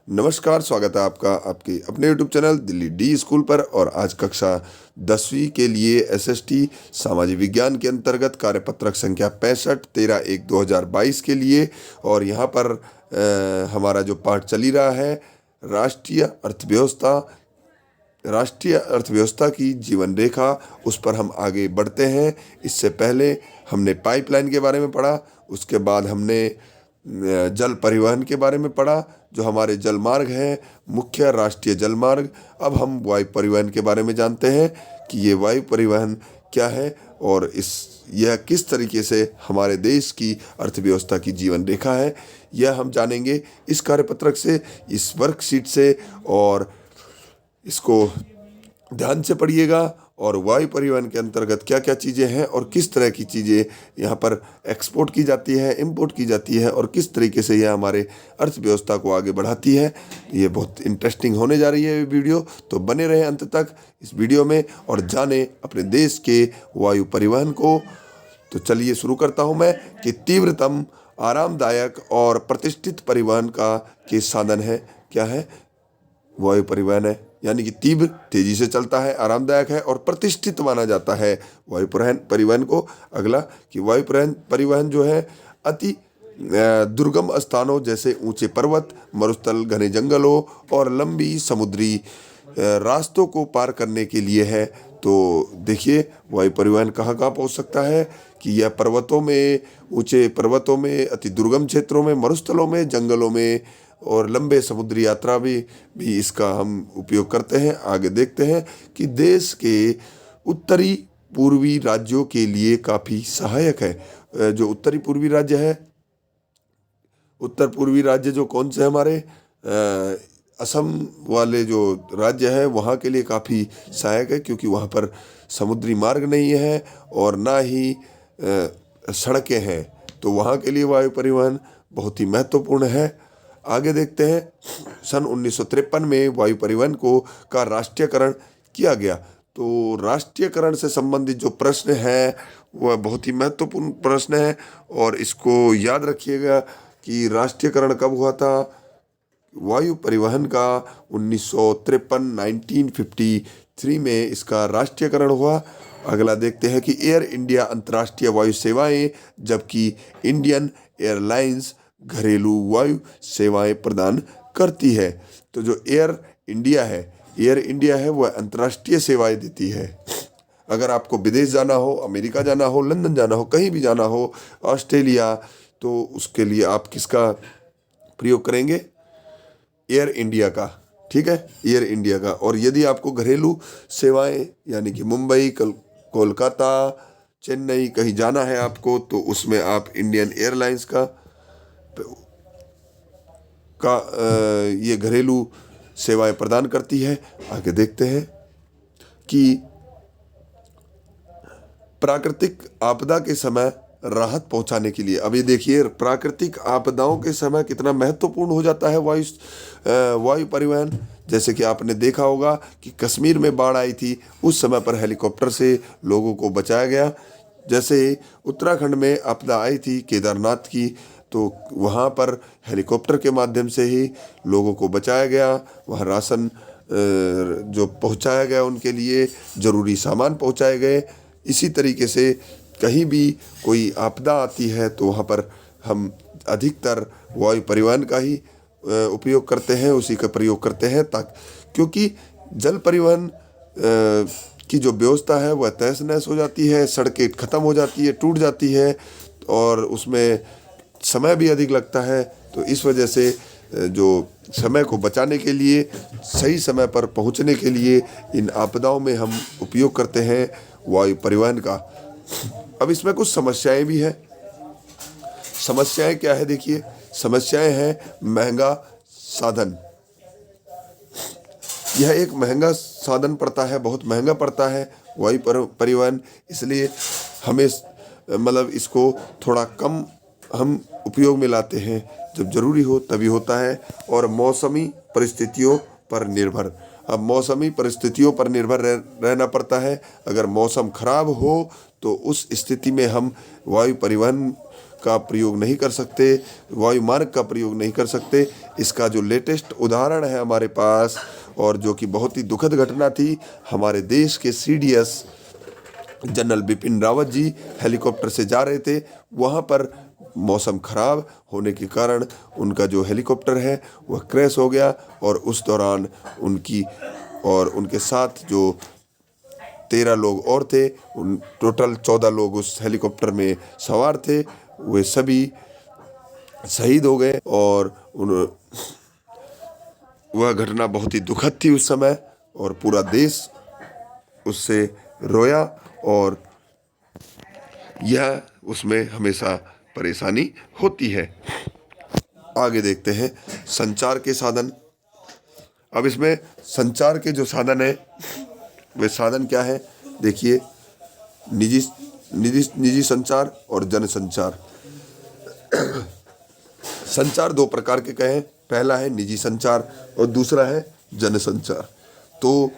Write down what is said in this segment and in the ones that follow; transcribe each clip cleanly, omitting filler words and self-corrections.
नमस्कार, स्वागत है आपका आपके अपने YouTube channel Delhi D school पर। और आज कक्षा 10वीं के लिए एसएसटी सामाजिक विज्ञान के अंतर्गत कार्यपत्रक संख्या 65 13/1/2022 के लिए। और यहाँ पर हमारा जो पाठ चल ही रहा है राष्ट्रीय अर्थव्यवस्था की जीवन रेखा, उस पर हम आगे बढ़ते हैं। इससे पहले हमने पाइपलाइन के बारे में पढ़ा, उसके बाद हमने जल परिवहन के बारे में पढ़ा, जो हमारे जल मार्ग हैं, मुख्य राष्ट्रीय जल मार्ग। अब हम वायु परिवहन के बारे में जानते हैं कि ये वायु परिवहन क्या है और यह किस तरीके से हमारे देश की अर्थव्यवस्था की जीवन रेखा है, यह हम जानेंगे इस कार्यपत्रक से, इस वर्कशीट से। और इसको ध्यान से पढ़िएगा। और वायु परिवहन के अंतर्गत क्या क्या चीज़ें हैं और किस तरह की चीज़ें यहाँ पर एक्सपोर्ट की जाती है, इंपोर्ट की जाती है, और किस तरीके से यह हमारे अर्थव्यवस्था को आगे बढ़ाती है। ये बहुत इंटरेस्टिंग होने जा रही है ये वीडियो, तो बने रहें अंत तक इस वीडियो में और जानें अपने देश के वायु परिवहन को। तो चलिए शुरू करता हूँ मैं कि तीव्रतम, आरामदायक और प्रतिष्ठित परिवहन के साधन है। क्या है? वायु परिवहन है, यानी कि तीव्र, तेजी से चलता है, आरामदायक है और प्रतिष्ठित माना जाता है वायु परिवहन को। अगला कि वायु परिवहन जो है अति दुर्गम स्थानों जैसे ऊंचे पर्वत, मरुस्थल, घने जंगलों और लंबी समुद्री रास्तों को पार करने के लिए है। तो देखिए वायु परिवहन कहाँ कहाँ पहुँच सकता है कि यह पर्वतों में, ऊंचे पर्वतों में, अति दुर्गम क्षेत्रों में, मरुस्थलों में, जंगलों में और लंबे समुद्री यात्रा भी इसका हम उपयोग करते हैं। आगे देखते हैं कि देश के उत्तरी पूर्वी राज्यों के लिए काफ़ी सहायक है। जो उत्तरी पूर्वी राज्य है, उत्तर पूर्वी राज्य जो कौन से हमारे असम वाले जो राज्य है, वहाँ के लिए काफ़ी सहायक है, क्योंकि वहाँ पर समुद्री मार्ग नहीं है और ना ही सड़कें हैं। तो वहाँ के लिए वायु परिवहन बहुत ही महत्वपूर्ण है। आगे देखते हैं, सन 1953 में वायु परिवहन का राष्ट्रीयकरण किया गया। तो राष्ट्रीयकरण से संबंधित जो प्रश्न है वह बहुत ही महत्वपूर्ण प्रश्न है और इसको याद रखिएगा कि राष्ट्रीयकरण कब हुआ था वायु परिवहन का। 1953 में इसका राष्ट्रीयकरण हुआ। अगला देखते हैं कि एयर इंडिया अंतर्राष्ट्रीय वायु सेवाएं, जबकि इंडियन एयरलाइंस घरेलू वायु सेवाएं प्रदान करती है। तो जो एयर इंडिया है वह अंतर्राष्ट्रीय सेवाएं देती है। अगर आपको विदेश जाना हो, अमेरिका जाना हो, लंदन जाना हो, कहीं भी जाना हो, ऑस्ट्रेलिया, तो उसके लिए आप किसका प्रयोग करेंगे? एयर इंडिया का। ठीक है, एयर इंडिया का। और यदि आपको घरेलू सेवाएं यानी कि मुंबई, कोलकाता, चेन्नई कहीं जाना है आपको, तो उसमें आप इंडियन एयरलाइंस ये घरेलू सेवाएं प्रदान करती है। आगे देखते हैं कि प्राकृतिक आपदा के समय राहत पहुंचाने के लिए, अभी देखिए प्राकृतिक आपदाओं के समय कितना महत्वपूर्ण हो जाता है वायु परिवहन। जैसे कि आपने देखा होगा कि कश्मीर में बाढ़ आई थी, उस समय पर हेलीकॉप्टर से लोगों को बचाया गया। जैसे उत्तराखंड में आपदा आई थी केदारनाथ की, तो वहाँ पर हेलीकॉप्टर के माध्यम से ही लोगों को बचाया गया। वहाँ राशन जो पहुँचाया गया, उनके लिए ज़रूरी सामान पहुँचाए गए। इसी तरीके से कहीं भी कोई आपदा आती है तो वहाँ पर हम अधिकतर वायु परिवहन का ही उपयोग करते हैं, उसी का प्रयोग करते हैं, क्योंकि जल परिवहन की जो व्यवस्था है वह तहस नहस हो जाती है, सड़कें ख़त्म हो जाती है, टूट जाती है और उसमें समय भी अधिक लगता है। तो इस वजह से जो समय को बचाने के लिए, सही समय पर पहुंचने के लिए इन आपदाओं में हम उपयोग करते हैं वायु परिवहन का। अब इसमें कुछ समस्याएं भी हैं। समस्याएं क्या है? देखिए, समस्याएं हैं महंगा साधन। यह एक महंगा साधन पड़ता है, बहुत महंगा पड़ता है वायु परिवहन, इसलिए हमें इसको थोड़ा कम हम उपयोग में लाते हैं, जब जरूरी हो तभी होता है। और मौसमी परिस्थितियों पर निर्भर, अब मौसमी परिस्थितियों पर निर्भर रहना पड़ता है। अगर मौसम खराब हो तो उस स्थिति में हम वायु परिवहन का प्रयोग नहीं कर सकते, वायु मार्ग का प्रयोग नहीं कर सकते। इसका जो लेटेस्ट उदाहरण है हमारे पास, और जो कि बहुत ही दुखद घटना थी, हमारे देश के CDS general Bipin Rawat ji helicopter से जा रहे थे। वहाँ पर मौसम खराब होने के कारण उनका जो हेलीकॉप्टर है वह क्रैश हो गया, और उस दौरान उनकी और उनके साथ जो 13 लोग और थे, उन टोटल 14 लोग उस हेलीकॉप्टर में सवार थे, वे सभी शहीद हो गए। और वह घटना बहुत ही दुखद थी उस समय, और पूरा देश उससे रोया, और यह उसमें हमेशा परेशानी होती है। आगे देखते हैं संचार के साधन। अब इसमें संचार के जो साधन है वे साधन क्या है, देखिए, निजी संचार और जनसंचार। संचार दो प्रकार के कहें, पहला है निजी संचार और दूसरा है जनसंचार। तो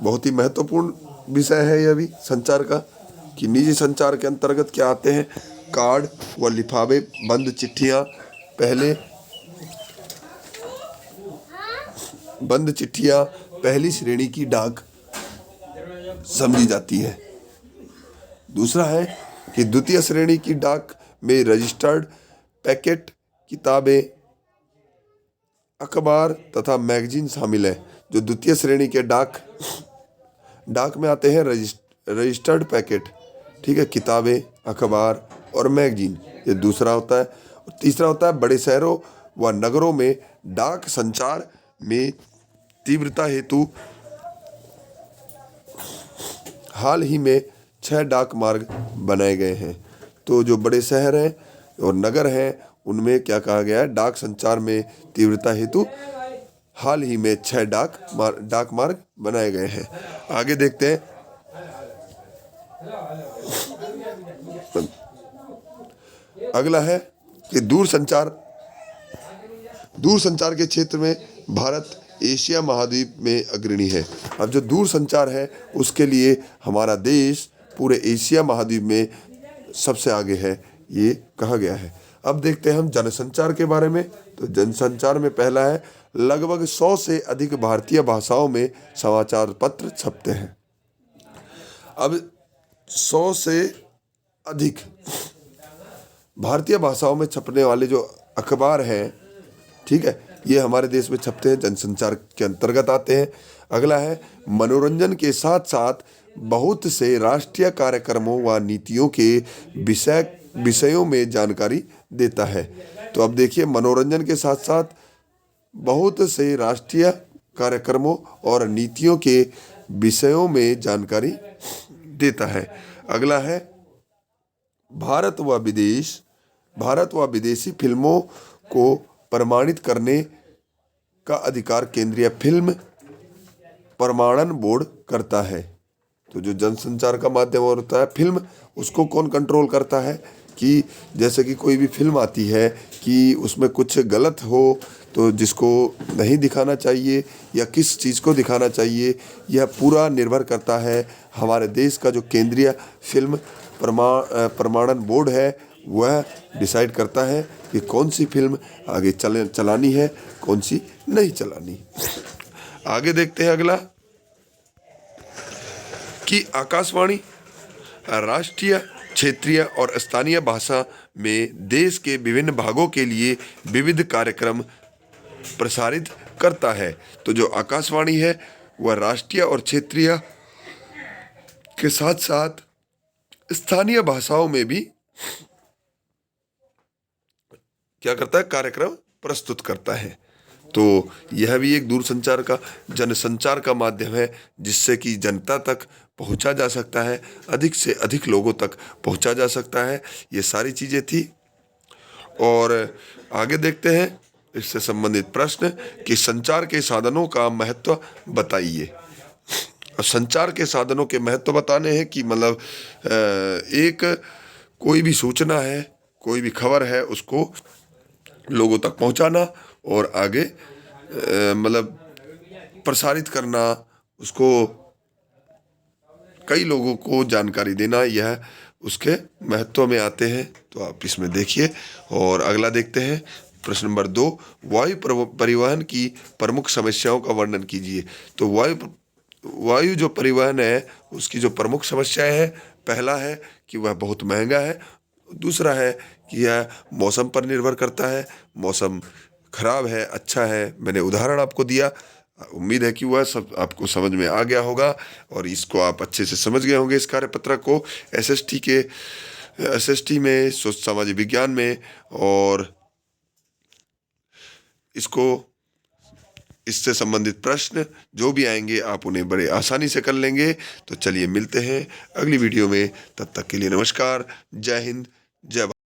बहुत ही महत्वपूर्ण विषय है यह भी संचार का, कि निजी संचार के अंतर्गत क्या आते हैं, कार्ड व लिफाफे, बंद चिट्ठियाँ। पहले बंद चिट्ठियाँ पहली श्रेणी की डाक समझी जाती है। दूसरा है कि द्वितीय श्रेणी की डाक में रजिस्टर्ड पैकेट, किताबें, अखबार तथा मैगजीन शामिल है। जो द्वितीय श्रेणी के डाक में आते हैं रजिस्टर्ड पैकेट, ठीक है, किताबें, अखबार और मैगजीन, ये दूसरा होता है। और तीसरा होता है बड़े शहरों व नगरों में डाक संचार में तीव्रता हेतु हाल ही में 6 डाक मार्ग बनाए गए हैं। तो जो बड़े शहर हैं और नगर हैं उनमें क्या कहा गया है, डाक संचार में तीव्रता हेतु हाल ही में 6 डाक मार्ग बनाए गए हैं। आगे देखते हैं, अगला है कि दूरसंचार के क्षेत्र में भारत एशिया महाद्वीप में अग्रणी है। अब जो दूर संचार है उसके लिए हमारा देश पूरे एशिया महाद्वीप में सबसे आगे है, ये कहा गया है। अब देखते हैं हम जनसंचार के बारे में। तो जनसंचार में पहला है, लगभग 100 से अधिक भारतीय भाषाओं में समाचार पत्र छपते हैं। अब 100 से अधिक भारतीय भाषाओं में छपने वाले जो अखबार हैं, ठीक है, ये हमारे देश में छपते हैं, जनसंचार के अंतर्गत आते हैं। अगला है, मनोरंजन के साथ साथ बहुत से राष्ट्रीय कार्यक्रमों व नीतियों के विषयों में जानकारी देता है। तो अब देखिए, मनोरंजन के साथ साथ बहुत से राष्ट्रीय कार्यक्रमों और नीतियों के विषयों में जानकारी देता है। अगला है, भारत व विदेशी फिल्मों को प्रमाणित करने का अधिकार केंद्रीय फिल्म प्रमाणन बोर्ड करता है। तो जो जनसंचार का माध्यम और होता है फिल्म, उसको कौन कंट्रोल करता है, कि जैसे कि कोई भी फिल्म आती है कि उसमें कुछ गलत हो तो जिसको नहीं दिखाना चाहिए या किस चीज़ को दिखाना चाहिए, यह पूरा निर्भर करता है हमारे देश का जो केंद्रीय फिल्म प्रमाणन बोर्ड है, वह डिसाइड करता है कि कौन सी फिल्म आगे चलानी है, कौन सी नहीं चलानी। आगे देखते हैं अगला, कि आकाशवाणी राष्ट्रीय, क्षेत्रीय और स्थानीय भाषा में देश के विभिन्न भागों के लिए विविध कार्यक्रम प्रसारित करता है। तो जो आकाशवाणी है वह राष्ट्रीय और क्षेत्रीय के साथ साथ स्थानीय भाषाओं में भी क्या करता है, कार्यक्रम प्रस्तुत करता है। तो यह भी एक दूरसंचार का, जनसंचार का माध्यम है, जिससे कि जनता तक पहुंचा जा सकता है, अधिक से अधिक लोगों तक पहुंचा जा सकता है। ये सारी चीज़ें थी। और आगे देखते हैं इससे संबंधित प्रश्न, कि संचार के साधनों का महत्व बताइए। संचार के साधनों के महत्व बताने हैं कि मतलब एक कोई भी सूचना है, कोई भी खबर है, उसको लोगों तक पहुंचाना और आगे मतलब प्रसारित करना, उसको कई लोगों को जानकारी देना, यह उसके महत्व में आते हैं। तो आप इसमें देखिए। और अगला देखते हैं प्रश्न नंबर 2, परिवहन की प्रमुख समस्याओं का वर्णन कीजिए। तो वायु जो परिवहन है उसकी जो प्रमुख समस्याएं हैं, पहला है कि वह बहुत महंगा है, दूसरा है कि यह मौसम पर निर्भर करता है, मौसम खराब है, अच्छा है, मैंने उदाहरण आपको दिया। उम्मीद है कि वह सब आपको समझ में आ गया होगा और इसको आप अच्छे से समझ गए होंगे। इस कार्यपत्रक को एसएसटी में, सामाजिक विज्ञान में, और इसको इससे संबंधित प्रश्न जो भी आएंगे आप उन्हें बड़े आसानी से कर लेंगे। तो चलिए मिलते हैं अगली वीडियो में, तब तक के लिए नमस्कार, जय हिंद, जय भारत।